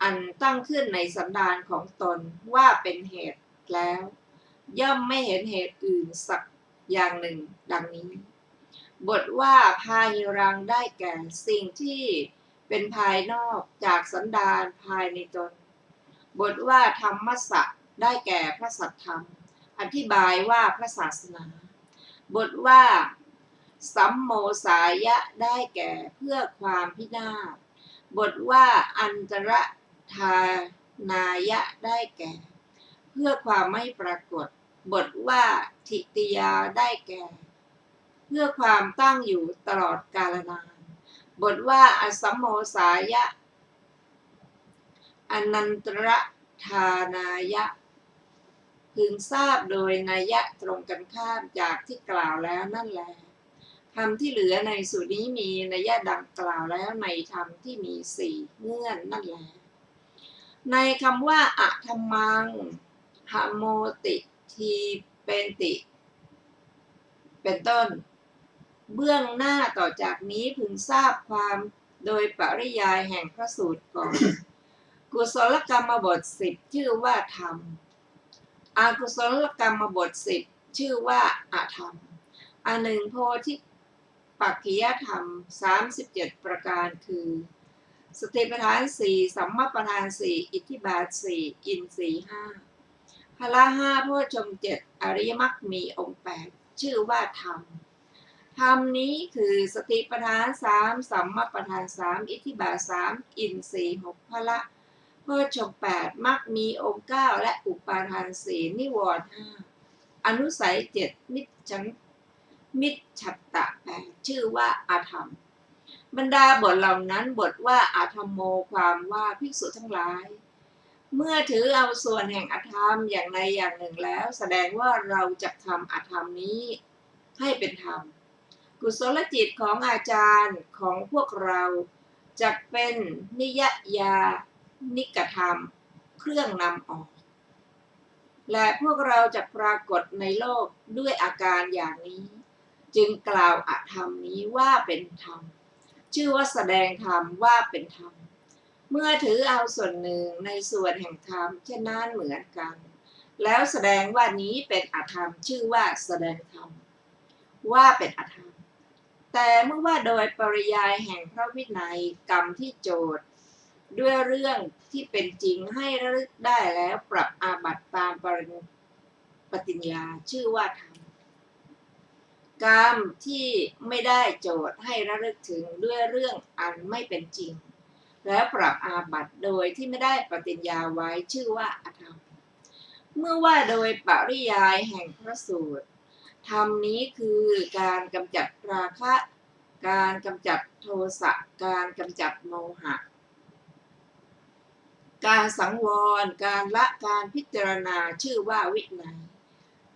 อันตั้งขึ้นในสันดานของตนว่าเป็นเหตุแล้วย่อมไม่เห็นเหตุอื่นสักอย่างหนึ่งดังนี้บทว่าพาหิรังได้แก่สิ่งที่เป็นภายนอกจากสันดานภายในตนบทว่าธรรมสะได้แก่พระสัทธรรมอธิบายว่าพระศาสนาบทว่าสัมโมสายะได้แก่เพื่อความพินาศบทว่าอันตรธานายะได้แก่เพื่อความไม่ปรากฏบทว่าทิติยาได้แก่เพื่อความตั้งอยู่ตลอดกาลนานบทว่าอสัมโมสายะอนันตรธานายะ พึงทราบโดยนัยยะตรงกันข้ามจากที่กล่าวแล้วนั่นแลธรรมที่เหลือในสูตรนี้มีนัยยะดังกล่าวแล้วในธรรมที่มีสี่เงื่อนนั่นแลในคำว่าอะธัมมังหโมติทีเป็นติเป็นต้นเบื้องหน้าต่อจากนี้พึงทราบความโดยปริยายแห่งพระสูตรก่อนกุศลกรรมบท10ชื่อว่าธรรมอกุศลกรรมบท10ชื่อว่าอธรรมอันหนึ่งโพธิปักขิยธรรม37ประการคือสติปัฏฐาน4สัมมาปัฏฐาน4อิทธิบาท4อินทรีย์5พละ5โพชฌงค์7อริยมรรคมีองค์8ชื่อว่าธรรมธรรมนี้คือสติปัฏฐาน3สัมมาปัฏฐาน3อิทธิบาท3อินทรีย์6พละโพชฌงค์8มรรคมีองค์9และอุปาทาน4นิวรณ์5อนุสัย7มิจฉัตตะ8ชื่อว่าอาธรรมบรรดาบทเหล่านั้นบทว่าอาธรรมโมความว่าภิกษุทั้งหลายเมื่อถือเอาส่วนแห่งอธรรมอย่างใดอย่างหนึ่งแล้วแสดงว่าเราจะทำอธรรมนี้ให้เป็นธรรมกุศลจิตของอาจารย์ของพวกเราจะเป็นนิยยานิกธรรมเครื่องนำออกและพวกเราจะปรากฏในโลกด้วยอาการอย่างนี้จึงกล่าวอธรรมนี้ว่าเป็นธรรมชื่อว่าแสดงธรรมว่าเป็นธรรมเมื่อถือเอาส่วนหนึ่งในส่วนแห่งธรรมเช่นนั้นเหมือนกันแล้วแสดงว่านี้เป็นอธรรมชื่อว่าแสดงธรรมว่าเป็นอธรรมแต่เมื่อว่าโดยปริยายแห่งพระวินัยกรรมที่โจทย์ด้วยเรื่องที่เป็นจริงให้ระลึกได้แล้วปรับอาบัติตามปฏิญญาชื่อว่าธรรมกรรมที่ไม่ได้โจทย์ให้ระลึกถึงด้วยเรื่องอันไม่เป็นจริงแล้วปรับอาบัติโดยที่ไม่ได้ปฏิญญาไว้ชื่อว่าอธรรมเมื่อว่าโดยปริยายแห่งพระสูตรธรรมนี้คือการกำจัดราคะการกำจัดโทสะการกำจัดโมหะการสังวรการละการพิจารณาชื่อว่าวินัย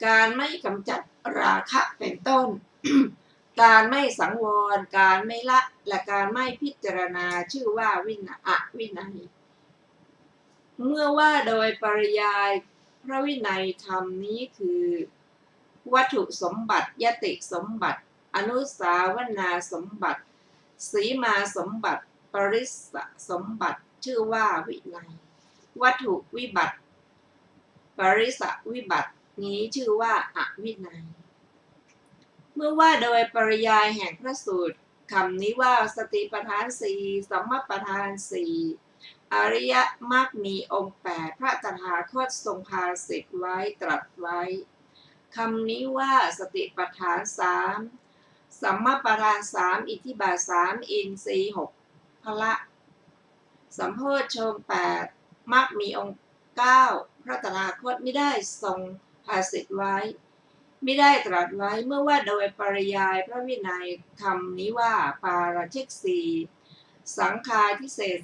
การไม่กำจัดราคะเป็นต้น การไม่สังวรการไม่ละและการไม่พิจารณาชื่อว่าวินัยเมื่อว่าโดยปริยายพระวินัยธรรมนี้คือวัตถุสมบัติยติสมบัติอนุสาวนาสมบัติสีมาสมบัติปริสสมบัติชื่อว่าวินัยวัตถุวิบัติปริสวิบัตินี้ชื่อว่าอวินัยเมื่อว่าโดยปริยายแห่งพระสูตรคำนี้ว่าสติปัฏฐาน4สัมมาปัฏฐาน4อริยมรรคมีองค์8พระตถาคตทรงภาสิทธิ์ไว้ตรัสไว้คำนี้ว่าสติปัฏฐาน3สัมมาปัฏฐาน3อิทธิบาท3อินทรีย์6พละสัมโพชฌงค์8มรรคมีองค์9พระตถาคตไม่ได้ทรงภาสิทธิ์ไว้ไม่ได้ตรัสไว้เมื่อว่าโดยปริยายพระวินัยคำนี้ว่าปาราชิก4สังฆาทิเศษ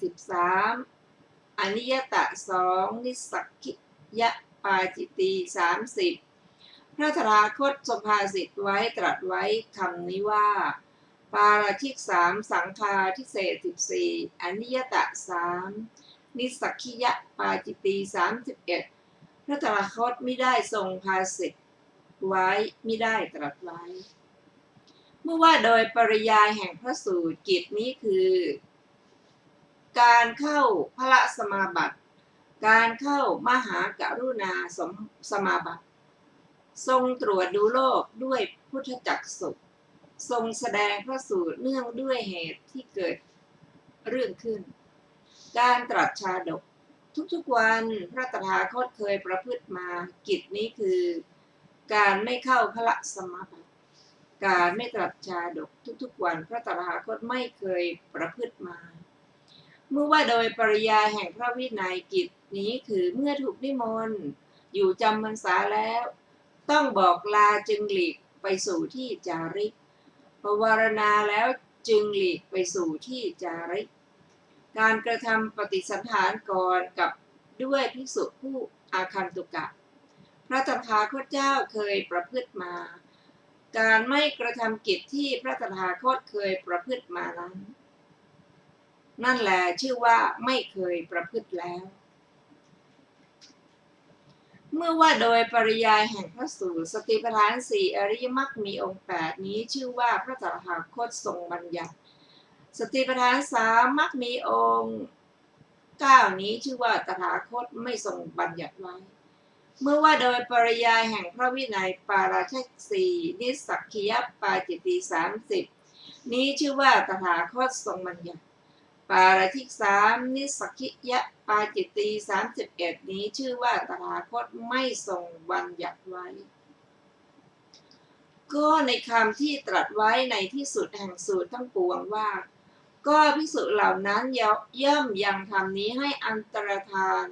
13อนิยตะ2นิสักขิยะปาจิตี30พระตถาคตทรงภาสิทธิ์ไว้ตรัสไว้คำนี้ว่าปาราชิก3สังฆาทิเศษ14อนิยตะ3นิสักขิยะปาจิตี31พระตถาคตไม่ได้ทรงภาสิทธิ์ไว้ไม่ได้ตรัสไว้เมื่อว่าโดยปริยายแห่งพระสูตรกิจนี้คือการเข้าพระสมาบัติการเข้ามหากรุณาสมาบัติทรงตรวจดูโลกด้วยพุทธจักษุทรงแสดงพระสูตรเนื่องด้วยเหตุที่เกิดเรื่องขึ้นการตรัสชาดกทุกๆวันพระตถาคตเคยประพฤติมากิจนี้คือการไม่เข้าพระสมาบัติการไม่ตรัสชาดกทุกๆวันพระตถาคตไม่เคยประพฤติมาเมื่อว่าโดยปริยายแห่งพระวินัยกิจนี้คือเมื่อถูกนิมนต์อยู่จำพรรษาแล้วต้องบอกลาจึงหลีกไปสู่ที่จาริกปวารณาแล้วจึงหลีกไปสู่ที่จาริกการกระทำปฏิสันถานก่อนกับด้วยภิกษุผู้อาคันตุกะ พระตถาคตเจ้าเคยประพฤติมาการไม่กระทำกิจที่พระตถาคตเคยประพฤติมานั้นนั่นแหละชื่อว่าไม่เคยประพฤติแล้วเมื่อว่าโดยปริยายแห่งพระสูตรสติปัฏฐานสี่อริยมรรคมีองค์8นี้ชื่อว่าพระตถาคตทรงบัญญัติสติปัฏฐาน3มรรคมีองค์9นี้ชื่อว่าตถาคตไม่ทรงบัญญัติไว้เมื่อว่าโดยปริยายแห่งพระวินัยปาราชิก4นิสสักคียปาจิตตี30นี้ชื่อว่าตถาคตทรงบัญญัติปาราชิก3นิสสักคียปาจิตตี31นี้ชื่อว่าตถาคตไม่ทรงบัญญัติไว้ก็ในคำที่ตรัสไว้ในที่สุดแห่งสูตรทั้งปวงว่าก็ภิกษุเหล่านั้นย่อมยังธรรมนี้ให้อันตรธาน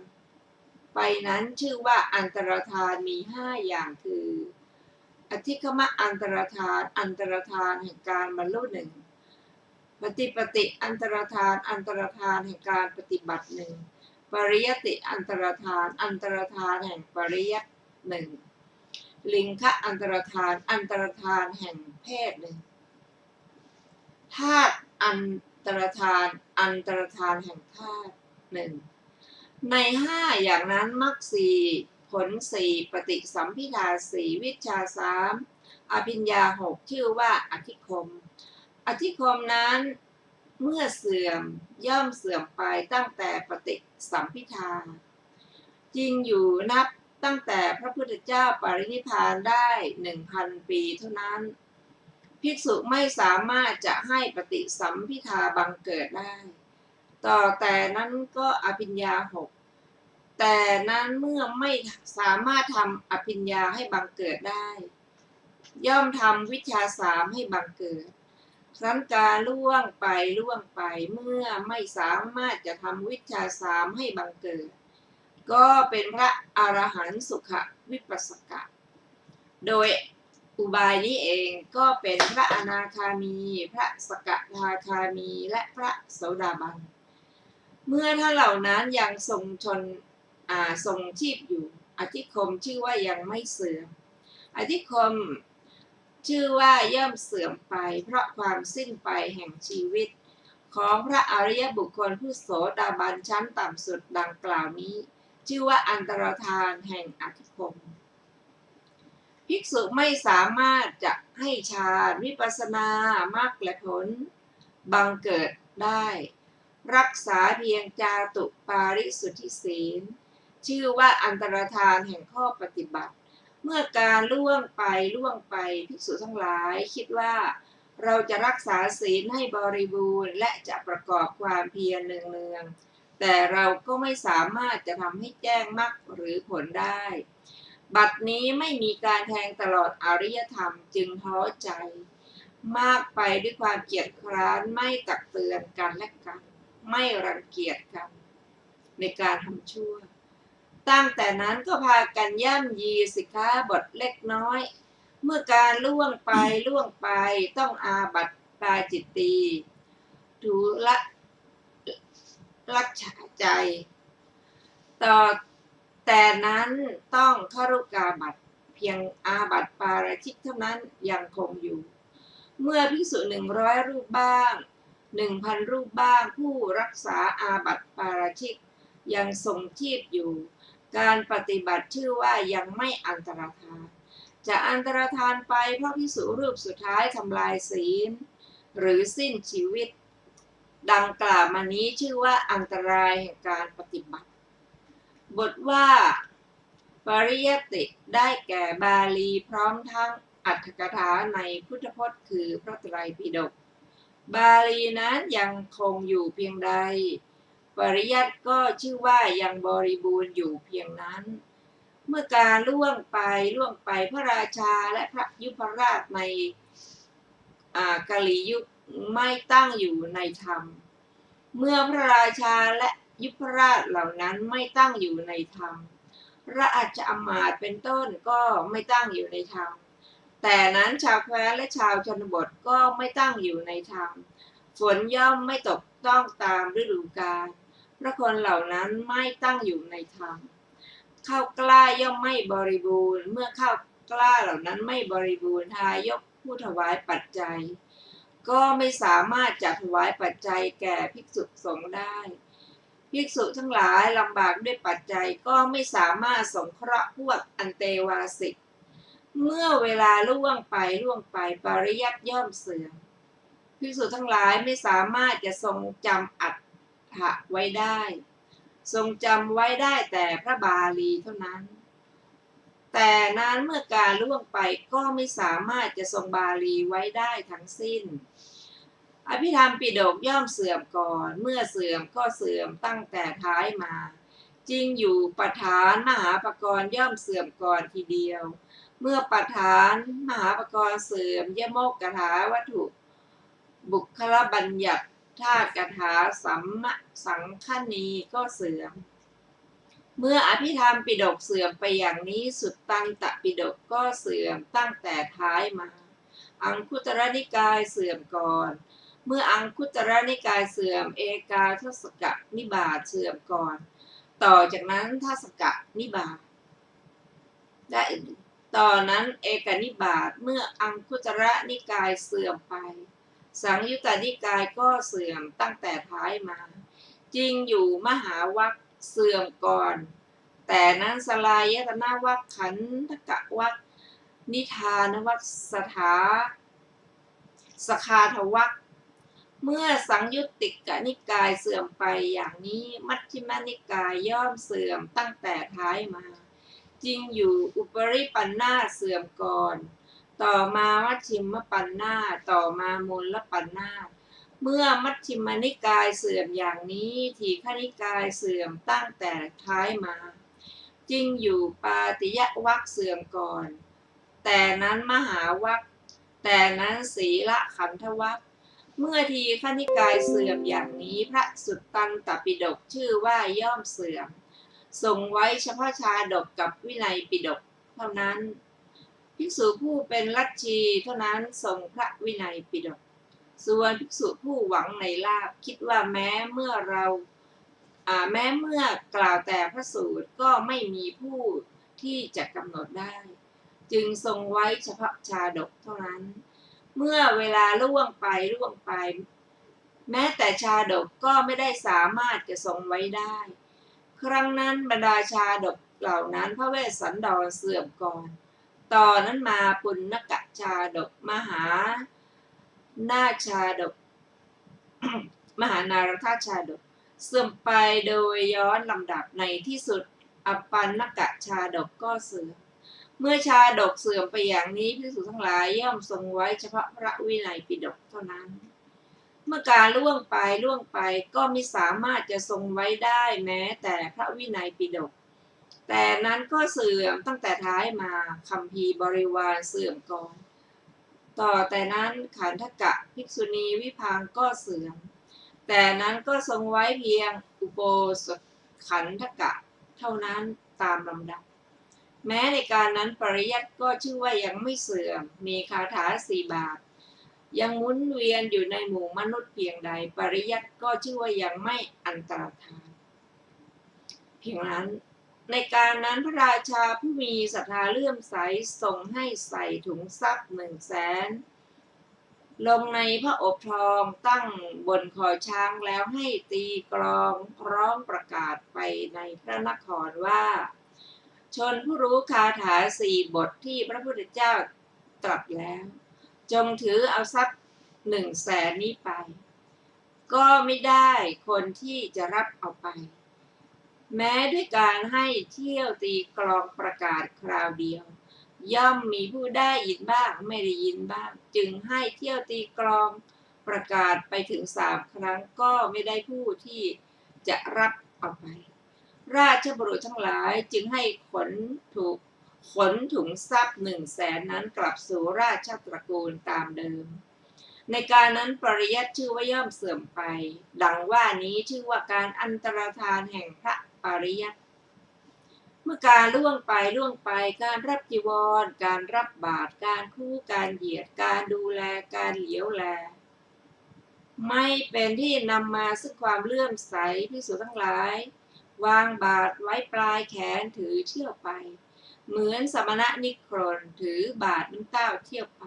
ไปนั้นชื่อว่าอันตรธานมี5อย่างคืออธิคมะอันตรธานอันตรธานแห่งการบรรลุหนึ่งปฏิปติอันตรธานอันตรธานแห่งการปฏิบัติหนึ่งปริยติอันตรธานอันตรธานแห่งปริยัติหนึ่งลิงคะอันตรธานอันตรธานแห่งเพศหนึ่งธาตุอันตรธานอันตรธานแห่งธาตุหนึ่งใน5อย่างนั้นมรรค4ผล4ปฏิสัมภิทา4วิชชา3อภิญญา6ชื่อว่าอธิคมอธิคมนั้นเมื่อเสื่อมย่อมเสื่อมไปตั้งแต่ปฏิสัมภิทาจริงอยู่นับตั้งแต่พระพุทธเจ้าปรินิพพานได้ 1,000 ปีเท่านั้นภิกษุไม่สามารถจะให้ปฏิสัมภิทาบังเกิดได้ต่อแต่นั้นก็อภิญญา6แต่นั้นเมื่อไม่สามารถทำอภิญญาให้บังเกิดได้ย่อมทำวิชชา3ให้บังเกิดครั้นการล่วงไปเมื่อไม่สามารถจะทำวิชชา3ให้บังเกิดก็เป็นพระอรหันต์สุขวิปัสสกะโดยอุบายนี้เองก็เป็นพระอนาคามีพระสกทาคามีและพระโสดาบันเมื่อท่านเหล่านั้นยังทรงชีพอยู่อธิคมชื่อว่ายังไม่เสื่อมอธิคมชื่อว่าย่อมเสื่อมไปเพราะความสิ้นไปแห่งชีวิตของพระอริยบุคคลผู้โสดาบันชั้นต่ำสุดดังกล่าวนี้ชื่อว่าอันตรธานแห่งอธิคมภิกษุไม่สามารถจะให้ฌานวิปัสสนามรรคและผลบังเกิดได้รักษาเพียงจาตุปาริสุทธิศีลชื่อว่าอันตรธานแห่งข้อปฏิบัติเมื่อการล่วงไปภิกษุทั้งหลายคิดว่าเราจะรักษาศีลให้บริบูรณ์และจะประกอบความเพียรเนืองๆแต่เราก็ไม่สามารถจะทำให้แจ้งมรรคหรือผลได้บัดนี้ไม่มีการแทงตลอดอริยธรรมจึงท้อใจมากไปด้วยความเกียจคร้านไม่ตักเตือนกันและกันไม่รังเกียจกันในการทำชั่วตั้งแต่นั้นก็พากันย่ำยีสิกขาบทเล็กน้อยเมื่อการล่วงไปต้องอาบัติปาจิตตีทุละลักษาใจต่อแต่นั้นต้องคฤกาบัติเพียงอาบัติปาราชิกเท่านั้นยังคงอยู่เมื่อภิกษุ100 รูปบ้าง 1,000 รูปบ้างผู้รักษาอาบัติปาราชิกยังทรงชีพอยู่การปฏิบัติชื่อว่ายังไม่อันตรธานจะอันตรธานไปเพราะภิกษุรูปสุดท้ายทำลายศีลหรือสิ้นชีวิตดังกล่าวมานี้ชื่อว่าอันตรายแห่งการปฏิบัติบทว่าปริยติได้แก่บาลีพร้อมทั้งอรรถกถาในพุทธพจน์คือพระไตรปิฎกบาลีนั้นยังคงอยู่เพียงใดปริยัติก็ชื่อว่ายังบริบูรณ์อยู่เพียงนั้นเมื่อการล่วงไปพระราชาและพระยุพราชในกาลียุคไม่ตั้งอยู่ในธรรมเมื่อพระราชาและยุพราชเหล่านั้นไม่ตั้งอยู่ในธรรมราชอมาตย์เป็นต้นก็ไม่ตั้งอยู่ในธรรมแต่นั้นชาวแคว้นและชาวชนบทก็ไม่ตั้งอยู่ในธรรมฝนย่อมไม่ตกต้องตามฤดูกาลเพราะคนเหล่านั้นไม่ตั้งอยู่ในธรรม ข้าวกล้าย่อมไม่บริบูรณ์เมื่อข้าวกล้าเหล่านั้นไม่บริบูรณ์ทายกผู้ถวายปัจจัยก็ไม่สามารถจะถวายปัจจัยแก่ภิกษุสงฆ์ได้ภิกษุทั้งหลายลำบากด้วยปัจจัยก็ไม่สามารถสงเคราะห์พวกอันเตวาสิกเมื่อเวลาล่วงไปปริยัติย่อมเสื่อมภิกษุทั้งหลายไม่สามารถจะทรงจำอัตถะไว้ได้ทรงจำไว้ได้แต่พระบาลีเท่านั้นแต่นั้นเมื่อการล่วงไปก็ไม่สามารถจะทรงบาลีไว้ได้ทั้งสิ้นอภิธรรมปิฎกย่อมเสื่อมก่อนเมื่อเสื่อมก็เสื่อมตั้งแต่ท้ายมาจริงอยู่ประธานมหาปกรณ์ย่อมเสื่อมก่อนทีเดียวเมื่อประธานมหาปกรณ์เสื่อมยโมกกถาวัตถุบุคลบัญญัติธาตุกถาสังคณีก็เสื่อมเมื่ออภิธรรมปิฎกเสื่อมไปอย่างนี้สุตตันตปิฎกก็เสื่อมตั้งแต่ท้ายมาอังคุตรนิกายเสื่อมก่อนเมื่ออังคุตรนิกายเสื่อมเอกาทศกนิบาตเสื่อมก่อนต่อจากนั้นทศกนิบาตและต่อนนั้นเอกนิบาตเมื่ออังคุตรนิกายเสื่อมไปสังยุตตนิกายก็เสื่อมตั้งแต่ท้ายมาจริงอยู่มหาวรรคเสื่อมก่อนแต่นั้นสลายตนะวรรคขันธกวรรคนิทานวรรคสคาทวรรคเมื่อสังยุตติกนิกายเสื่อมไปอย่างนี้มัชฌิมนิกายย่อมเสื่อมตั้งแต่ท้ายมาจริงอยู่อุปริปันธาเสื่อมก่อนต่อมามัชฌิมปันธาต่อมามูลปันธาเมื่อมัชฌิมนิกายเสื่อมอย่างนี้ทีฆนิกายเสื่อมตั้งแต่ท้ายมาจริงอยู่ปาติยวรรคเสื่อมก่อนแต่นั้นมหาวรรคแต่นั้นศีลขันธวรรคเมื่อทีฆนิกายเสื่อมอย่างนี้พระสุตตันตปิฎกชื่อว่าย่อมเสื่อมทรงไว้เฉพาะชาดกกับวินัยปิฎกเท่านั้นภิกษุผู้เป็นลัทธิเท่านั้นทรงพระวินัยปิฎกส่วนภิกษุผู้หวังในลาภคิดว่าแม้เมื่อกล่าวแต่พระสูตรก็ไม่มีผู้ที่จะกำหนดได้จึงทรงไว้เฉพาะชาดกเท่านั้นเมื่อเวลาล่วงไปแม้แต่ชาดกก็ไม่ได้สามารถจะทรงไว้ได้ครั้งนั้นบรรดาชาดกเหล่านั้นพระเวสสันดรเสื่อมก่อนต่อนนั้นมาปุณณกชาดกมหานาชาดก มหานารถชาดกเสื่อมไปโดยย้อนลำดับในที่สุดอปันนกชาดกก็เสื่อมเมื่อชาดกเสื่อมไปอย่างนี้ภิกษุทั้งหลายย่อมทรงไว้เฉพาะพระวินัยปิฎกเท่านั้นเมื่อการล่วงไปก็มิสามารถจะทรงไว้ได้แม้แต่พระวินัยปิฎกแต่นั้นก็เสื่อมตั้งแต่ท้ายมาคัมภีร์บริวารเสื่อมก่อนต่อแต่นั้นขันธกะภิกษุณีวิภังก็เสื่อมแต่นั้นก็ทรงไว้เพียงอุโบสถขันธกะเท่านั้นตามลำดับแม้ในการนั้นปริยัติก็ชื่อว่ายังไม่เสื่อมมีคาถา4 บาทยังหมุนเวียนอยู่ในหมู่มนุษย์เพียงใดปริยัติก็ชื่อว่ายังไม่อันตรธานเพียงนั้นในการนั้นพระราชาผู้มีศรัทธาเลื่อมใสทรงให้ใส่ถุงทรัพย์100,000ลงในพระอบทองตั้งบนคอช้างแล้วให้ตีกลองร้องประกาศไปในพระนครว่าชนผู้รู้คาถา4 บทที่พระพุทธเจ้าตรัสแล้วจงถือเอาทรัพย์100,000นี้ไปก็ไม่ได้คนที่จะรับเอาไปแม้ด้วยการให้เที่ยวตีกลองประกาศคราวเดียวย่อมมีผู้ได้ยินบ้างไม่ได้ยินบ้างจึงให้เที่ยวตีกลองประกาศไปถึง3 ครั้งก็ไม่ได้ผู้ที่จะรับเอาไปราชบุรุษทั้งหลายจึงให้ขนถุงทรัพย์100,000นั้นกลับสู่ราชตระกูลตามเดิมในการนั้นปริยัติชื่อว่าย่อมเสื่อมไปดังว่านี้ชื่อว่าการอันตรธานแห่งพระปริยัติเมื่อการล่วงไปการรับจีวรการรับบาตรการคู่การเหยียดการดูแลการเหลียวแลไม่เป็นที่นำมาซึ่งความเลื่อมใสภิกษุทั้งหลาย วางบาตรไว้ปลายแขนถือเที่ยวไปเหมือนสมณะนิครนถือบาตรน้ำเต้าเที่ยวไป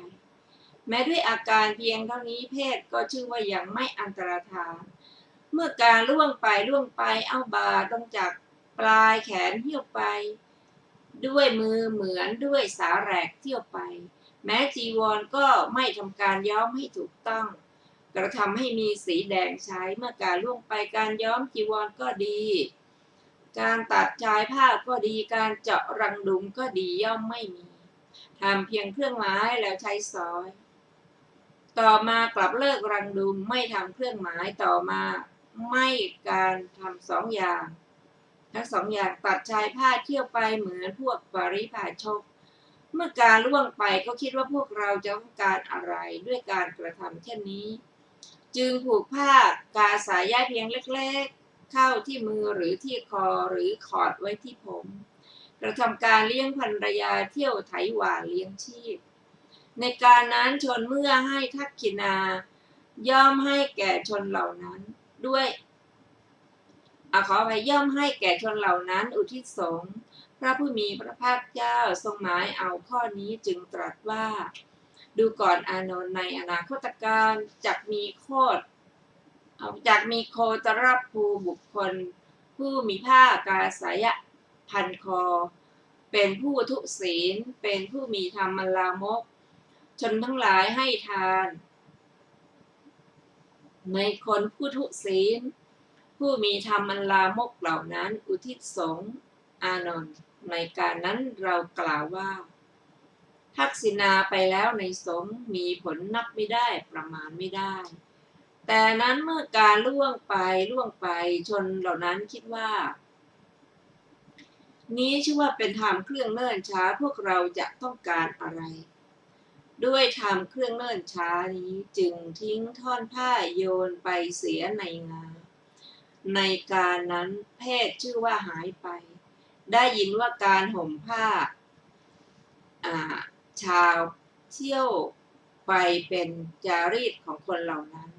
แม้ด้วยอาการเพียงเท่านี้เพศก็ชื่อว่ายังไม่อันตรธานเมื่อการล่วงไปเอาบาตรลงจากปลายแขนเที่ยวไปด้วยมือเหมือนด้วยสาแหรกเที่ยวไปแม้จีวรก็ไม่ทำการย้อมให้ถูกต้องกระทำให้มีสีแดงใช้เมื่อการล่วงไปการย้อมจีวรก็ดีการตัดชายผ้าก็ดีการเจาะรังดุมก็ดีย่อมไม่มีทำเพียงเครื่องไม้แล้วใช้ซ้อยต่อมากลับเลิกรังดุมไม่ทำเครื่องหมายต่อมาไม่การทำสองอย่างทั้งสองอย่างตัดชายผ้าเที่ยวไปเหมือนพวกปริพาชกเมื่อการล่วงไปก็คิดว่าพวกเราจะต้องการอะไรด้วยการกระทำเช่นนี้จึงผูกผ้ากาสายเพียงเล็กๆเข้าที่มือหรือที่คอหรือขอดไว้ที่ผมกระทำการเลี้ยงภรรยาเที่ยวไถหว่าเลี้ยงชีพในการนั้นชนเมื่อให้ทักขินาย่อมให้แก่ชนเหล่านั้นด้วยขออภัยย่อมให้แก่ชนเหล่านั้นอุทิศสงฆ์พระผู้มีพระภาคเจ้าทรงหมายเอาข้อนี้จึงตรัสว่าดูก่อนอานนท์ในอนาคตการจักมีโคตรภูบุคคลผู้มีผ้ากาสายพันคอเป็นผู้ทุศีลเป็นผู้มีธรรมลามกชนทั้งหลายให้ทานในคนผู้ทุศีลผู้มีธรรมลามกเหล่านั้นอุทิศสงฆ์อานนท์ในการนั้นเรากล่าวว่าทักษิณาไปแล้วในสงฆ์มีผลนับไม่ได้ประมาณไม่ได้แต่นั้นเมื่อการล่วงไปชนเหล่านั้นคิดว่านี้ชื่อว่าเป็นธรรมเครื่องเนิ่นช้าพวกเราจะต้องการอะไรด้วยธรรมเครื่องเนิ่นช้านี้จึงทิ้งท่อนผ้าโยนไปเสียในงาในการนั้นเพศชื่อว่าหายไปได้ยินว่าการห่มผ้าชาวเที่ยวไปเป็นจารีตของคนเหล่านั้น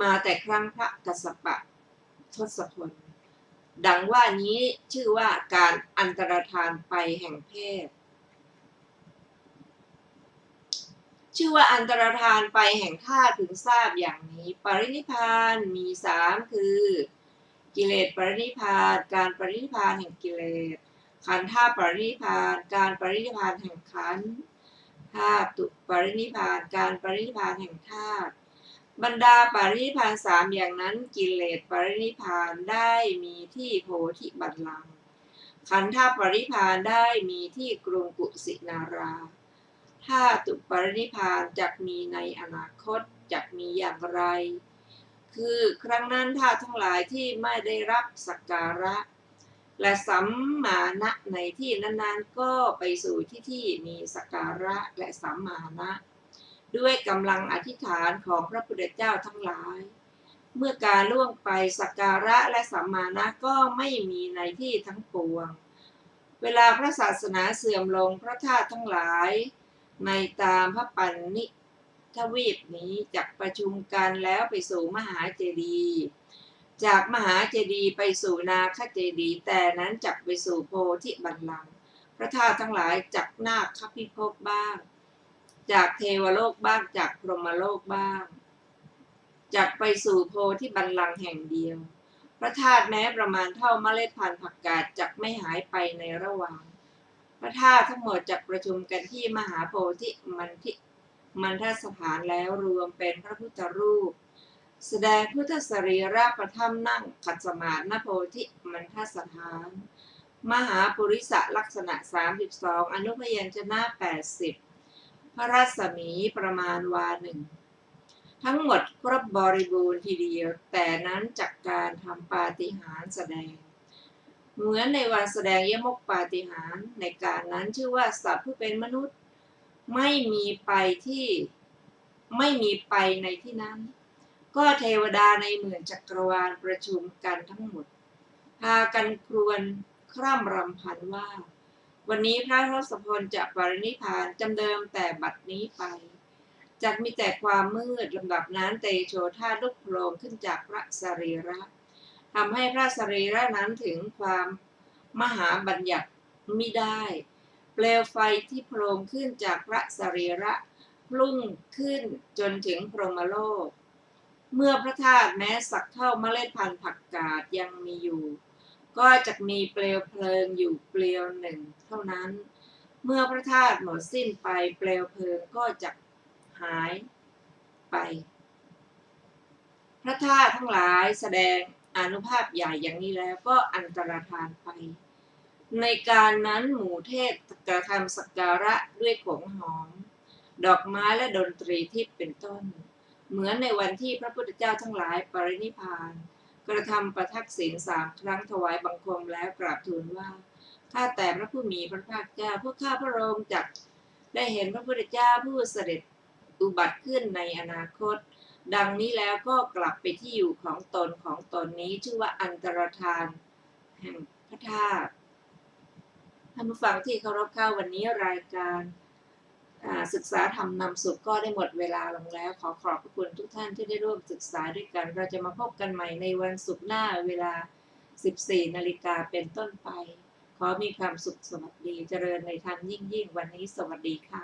มาแต่ครั้งพระกัสสปะทศพลดังว่านี้ชื่อว่าการอันตรธานไปแห่งเพศชื่อว่าอันตรธานไปแห่งธาตุพึงทราบอย่างนี้ปรินิพพานมี3คือกิเลสปรินิพพานการปรินิพพานแห่งกิเลสขันธ์ธาตุปรินิพพานการปรินิพพานแห่งขันธ์ธาตุปรินิพพานการปรินิพพานแห่งธาตุบรรดาปรินิพพาน3อย่างนั้นกิเลสปรินิพพานได้มีที่โพธิบัลลังก์ขันธ์ธาตุปรินิพพานได้มีที่กรุงกุสินาราธาตุปรินิพพานจักมีในอนาคตจักมีอย่างไรคือครั้งนั้นธาตุทั้งหลายที่ไม่ได้รับสักการะและสัมมานะในที่นั้นๆก็ไปสู่ที่มีสักการะและสัมมานะด้วยกำลังอธิษฐานของพระพุทธเจ้าทั้งหลายเมื่อการล่วงไปสักการะและสัมมานะก็ไม่มีในที่ทั้งปวงเวลาพระศาสนาเสื่อมลงพระธาตุทั้งหลายในตามพระปัญญิทวีปนี้จักประชุมกันแล้วไปสู่มหาเจดีย์จากมหาเจดีย์ไปสู่นาคเจดีย์แต่นั้นจักไปสู่โพธิบัลลังก์พระธาตุทั้งหลายจักนาคพิภพบ้างจากเทวโลกบ้างจากพรหมโลกบ้างจักไปสู่โพธิบัลลังก์แห่งเดียวพระธาตุแม้ประมาณเท่าเมล็ดพันธุ์ผักกาดจักไม่หายไปในระหว่างพระธาตุทั้งหมดจักประชุมกันที่มหาโพธิมันทสถานแล้วรวมเป็นพระพุทธรูปแสดงพุทธสรีระประทับนั่งขัดสมาธิณโพธิมันทสถานมหาปุริสลักษณะ32อนุพยัญชนะ80พระรัศมีประมาณวาหนึ่งทั้งหมดครบบริบูรณ์ทีเดียวแต่นั้นจากการทำปาฏิหาริย์แสดงเหมือนในวันแสดงยมกปาฏิหาริย์ในการนั้นชื่อว่าสัตว์ผู้เป็นมนุษย์ไม่มีไปในที่นั้นก็เทวดาในหมื่นจักรวาลประชุมกันทั้งหมดพากันครวญคร่ำรำพันว่าวันนี้พระทศพลจะปรินิพพานจำเดิมแต่บัดนี้ไปจักมีแต่ความมืดลำดับนั้นเตโชธาตุลุกโผล่ขึ้นจากพระสรีระ ทำให้พระสรีระนั้นถึงความมหาบัญญัติมิได้ เปลวไฟที่โผล่ขึ้นจากพระสรีระพุ่งขึ้นจนถึงพรหมโลก เมื่อพระธาตุแม้สักเท่าเมล็ดพันธุ์ผักกาดยังมีอยู่ ก็จะมีเปลวเพลิงอยู่เปลวหนึ่งเท่านั้น เมื่อพระธาตุหมดสิ้นไปเปลวเพลิงก็จะหายไป พระธาตุทั้งหลายแสดงอานุภาพใหญ่อย่างนี้แล้วก็อันตรธานไป ในการนั้นหมู่เทพกระทำสักการะด้วยของหอม ดอกไม้และดนตรีทิพย์เป็นต้น เหมือนในวันที่พระพุทธเจ้าทั้งหลายปรินิพพาน กระทำประทักษิณ3 ครั้งถวายบังคมแล้วกราบทูลว่าข้าแต่พระผู้มีพระภาคเจ้าพวกข้าพระองค์จักได้เห็นพระพุทธเจ้าผู้เสด็จอุบัติขึ้นในอนาคต ดังนี้แล้วก็กลับไปที่อยู่ของตนนี้ชื่อว่าอันตรธานแห่งพระธาตุท่านผู้ฟังที่เคารพเข้าวันนี้รายการศึกษาธรรมนำสุขก็ได้หมดเวลาลงแล้วขอขอบพระคุณทุกท่านที่ได้ร่วมศึกษาด้วยกันเราจะมาพบกันใหม่ในวันศุกร์หน้าเวลา 14 นาฬิกาเป็นต้นไปขอมีความสุขสวัสดีเจริญในธรรมยิ่งวันนี้สวัสดีค่ะ